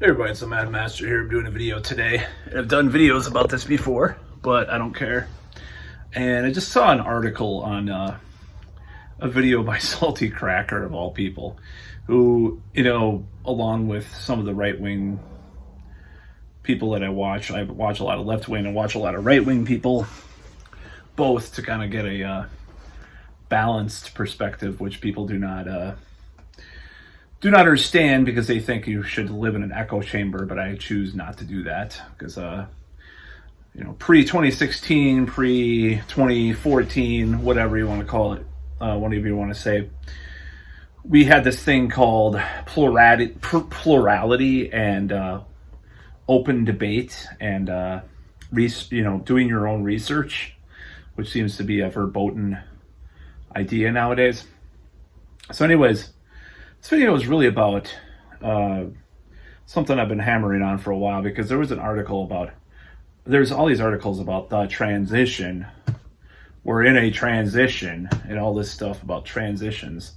Hey everybody, it's the Mad Master here. I'm doing a video today. I've done videos about this before, but I don't care. And I just saw an article on a video by Salty Cracker, of all people, who, along with some of the right-wing people that I watch a lot of left-wing and watch a lot of right-wing people, both to kind of get a balanced perspective, which people do not understand because they think you should live in an echo chamber, but I choose not to do that because, pre-2016, pre-2014, whatever you want to call it, one of you want to say, we had this thing called plurality and open debate and, doing your own research, which seems to be a verboten idea nowadays. So anyways, this video is really about something I've been hammering on for a while, because there was an article there's all these articles about the transition. We're in a transition and all this stuff about transitions.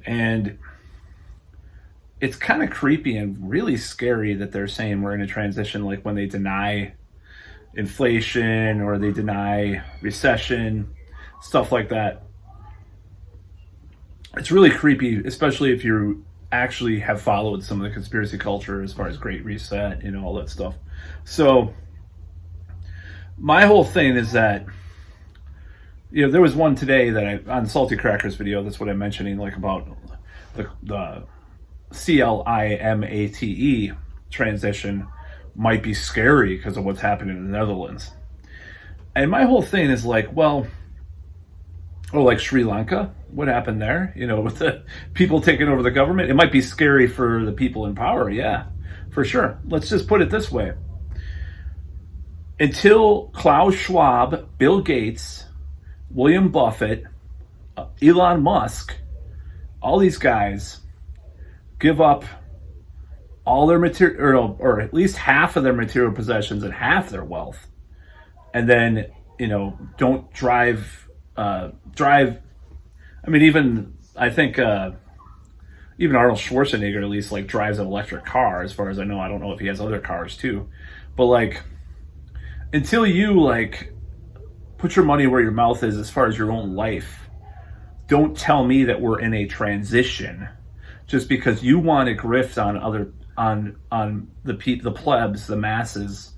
And it's kind of creepy and really scary that they're saying we're in a transition, like when they deny inflation or they deny recession, stuff like that. It's really creepy, especially if you actually have followed some of the conspiracy culture as far as Great Reset, all that stuff. So my whole thing is that, there was one today that on Salty Cracker's video, that's what I'm mentioning, like about the CLIMATE transition might be scary because of what's happening in the Netherlands. And my whole thing is like, well, like Sri Lanka, what happened there? With the people taking over the government, it might be scary for the people in power. Yeah, for sure. Let's just put it this way. Until Klaus Schwab, Bill Gates, William Buffett, Elon Musk, all these guys give up all their material, or at least half of their material possessions and half their wealth, and then, don't drive. I think even Arnold Schwarzenegger at least drives an electric car, as far as I know. I don't know if he has other cars too, but until you put your money where your mouth is as far as your own life, don't tell me that we're in a transition just because you want to grift on the plebs, the masses,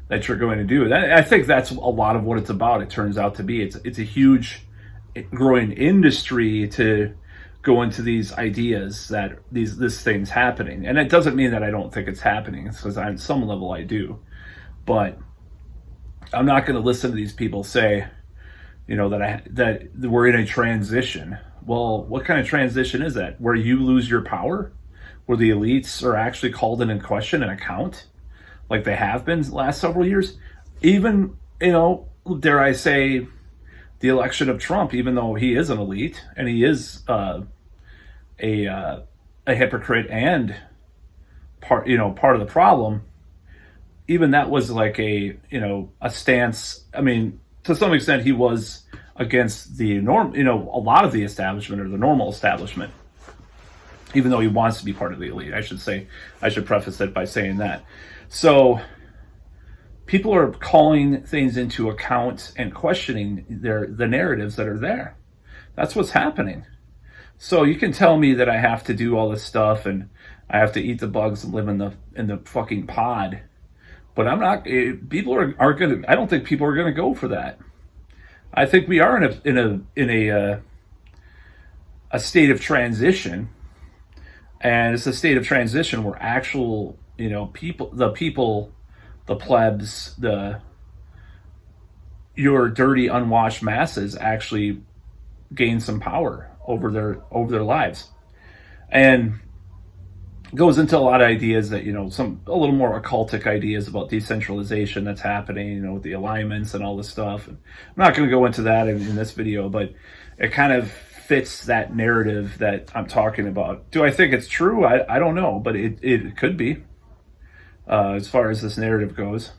that you're going to do. I think that's a lot of what it's about. It turns out to be it's a huge growing industry to go into these ideas that this thing's happening. And it doesn't mean that I don't think it's happening, because on some level I do. But I'm not going to listen to these people say, that we're in a transition. Well, what kind of transition is that? Where you lose your power? Where the elites are actually called in question and account? Like they have been the last several years. Even, dare I say, the election of Trump, even though he is an elite and he is a hypocrite and part of the problem, even that was a stance. I mean, to some extent, he was against the norm, a lot of the establishment, or the normal establishment, even though he wants to be part of the elite. I should preface it by saying that. So people are calling things into account and questioning the narratives that are there. That's what's happening. So you can tell me that I have to do all this stuff and I have to eat the bugs and live in the fucking pod, but I'm not. People aren't going to. I don't think people are going to go for that. I think we are in a state of transition, and it's a state of transition where actual, the plebs, your dirty, unwashed masses actually gain some power over their lives. And goes into a lot of ideas that, a little more occultic ideas about decentralization that's happening, with the alignments and all this stuff. And I'm not going to go into that in this video, but it kind of fits that narrative that I'm talking about. Do I think it's true? I don't know, but it could be, as far as this narrative goes.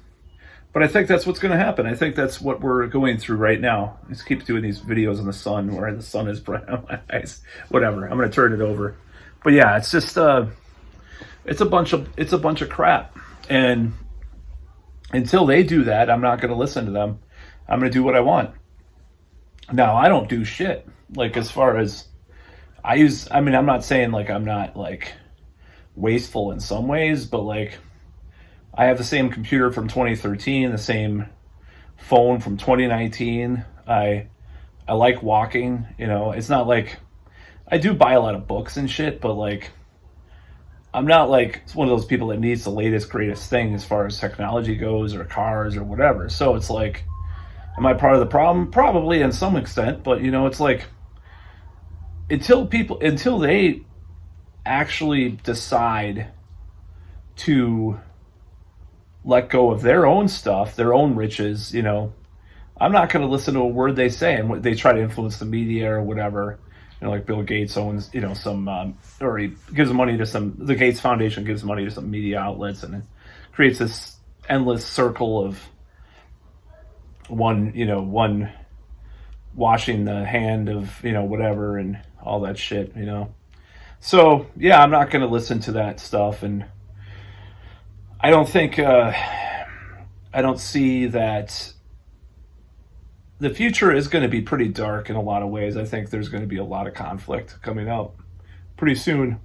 But I think that's what's going to happen. I think that's what we're going through right now. I just keep doing these videos in the sun where the sun is bright on my eyes. Whatever. I'm going to turn it over. But yeah, it's just it's a bunch of crap. And until they do that, I'm not going to listen to them. I'm going to do what I want. Now, I don't do shit. Like, as far as I mean, I'm not saying like I'm not like wasteful in some ways, but like I have the same computer from 2013, the same phone from 2019. I like walking, you know. It's not like I do buy a lot of books and shit, but like I'm not like one of those people that needs the latest greatest thing as far as technology goes or cars or whatever. So it's like, am I part of the problem? Probably in some extent, but you know, it's like until they actually decide to let go of their own stuff, their own riches, you know, I'm not going to listen to a word they say, and what they try to influence the media or whatever. You know, like Bill Gates owns, you know, some, or he gives money to some. The Gates Foundation gives money to some media outlets, and it creates this endless circle of one washing the hand of, you know, whatever and all that shit, you know. So yeah, I'm not going to listen to that stuff, and I don't think I don't see that. The future is going to be pretty dark in a lot of ways. I think there's going to be a lot of conflict coming up pretty soon.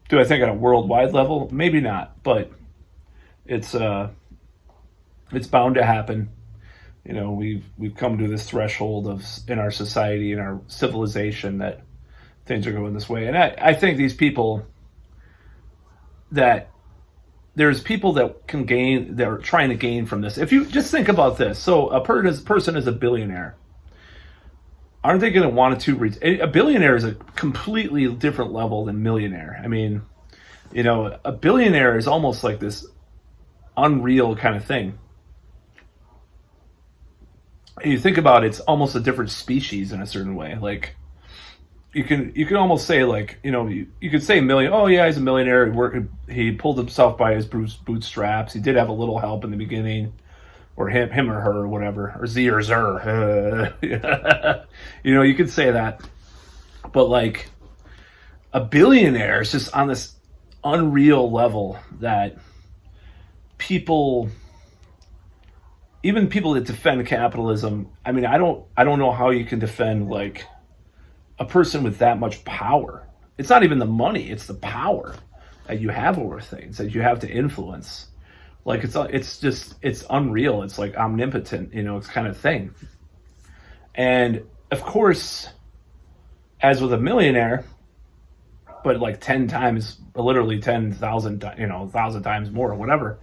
Do I think on a worldwide level? Maybe not, but it's bound to happen. You know, we've come to this threshold of in our society, in our civilization, that things are going this way. And I think these people that there's people that can gain, that are trying to gain from this. If you just think about this, so a person is a billionaire. Aren't they going to want to a billionaire is a completely different level than millionaire. I mean, you know, a billionaire is almost like this unreal kind of thing. And you think about it, it's almost a different species in a certain way. Like, you can almost say, like, you know, you could say million. Oh yeah, he's a millionaire. He pulled himself by his bootstraps. He did have a little help in the beginning, or him or her or whatever, or Z or Zer. You know, you could say that, but like a billionaire is just on this unreal level that people, even people that defend capitalism. I mean, I don't know how you can defend like a person with that much power. It's not even the money, it's the power that you have over things, that you have to influence. Like, it's unreal. It's like omnipotent, you know, it's kind of thing. And of course, as with a millionaire, but like 10 times, literally 10,000, you know, 1,000 times more or whatever,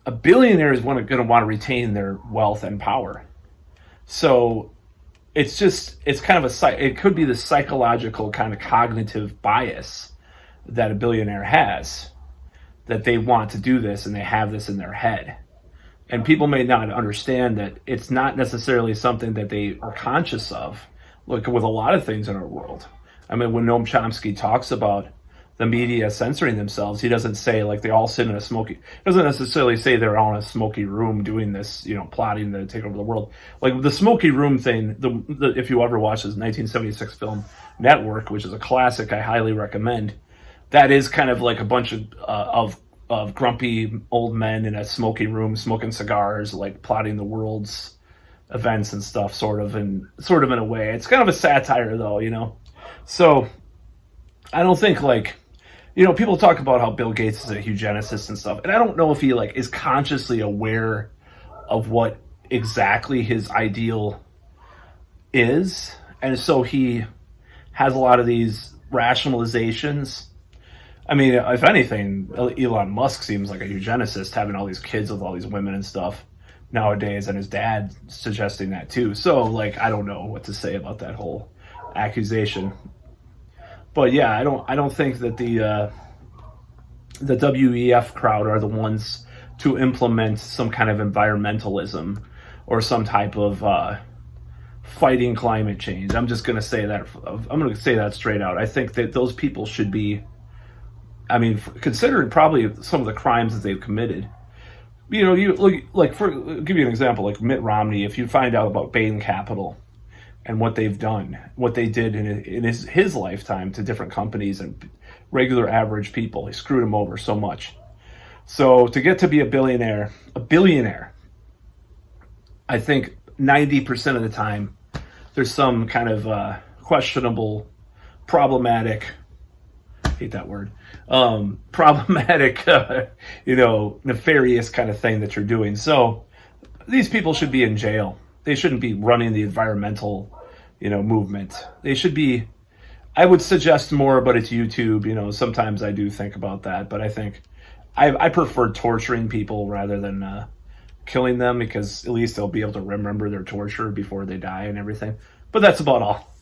a billionaire is going to want to retain their wealth and power. So it's kind of it could be the psychological kind of cognitive bias that a billionaire has, that they want to do this and they have this in their head. And people may not understand that it's not necessarily something that they are conscious of, like with a lot of things in our world. I mean, when Noam Chomsky talks about the media censoring themselves, he doesn't say like they all sit in doesn't necessarily say they're all in a smoky room doing this, you know, plotting to take over the world. Like the smoky room thing, if you ever watch this 1976 film Network, which is a classic, I highly recommend. That is kind of like a bunch of grumpy old men in a smoky room smoking cigars, like plotting the world's events and stuff, sort of in a way. It's kind of a satire though, you know. So I don't think, like, you know, people talk about how Bill Gates is a eugenicist and stuff, and I don't know if he like is consciously aware of what exactly his ideal is, and so he has a lot of these rationalizations. I mean, if anything, Elon Musk seems like a eugenicist, having all these kids with all these women and stuff nowadays, and his dad suggesting that too. So, like, I don't know what to say about that whole accusation. But yeah, I don't think that the WEF crowd are the ones to implement some kind of environmentalism or some type of fighting climate change. I'm just going to say that. I'm going to say that straight out. I think that those people should be, I mean, considering probably some of the crimes that they've committed. You know, you look, like, for I'll give you an example, like Mitt Romney. If you find out about Bain Capital and what they've done, what they did in his lifetime to different companies and regular average people. He screwed them over so much. So to get to be a billionaire, I think 90% of the time there's some kind of questionable, problematic, I hate that word, problematic, nefarious kind of thing that you're doing. So these people should be in jail. They shouldn't be running the environmental, movement. They should be, I would suggest more, but it's YouTube. Sometimes I do think about that, but I think I prefer torturing people rather than killing them, because at least they'll be able to remember their torture before they die and everything. But that's about all.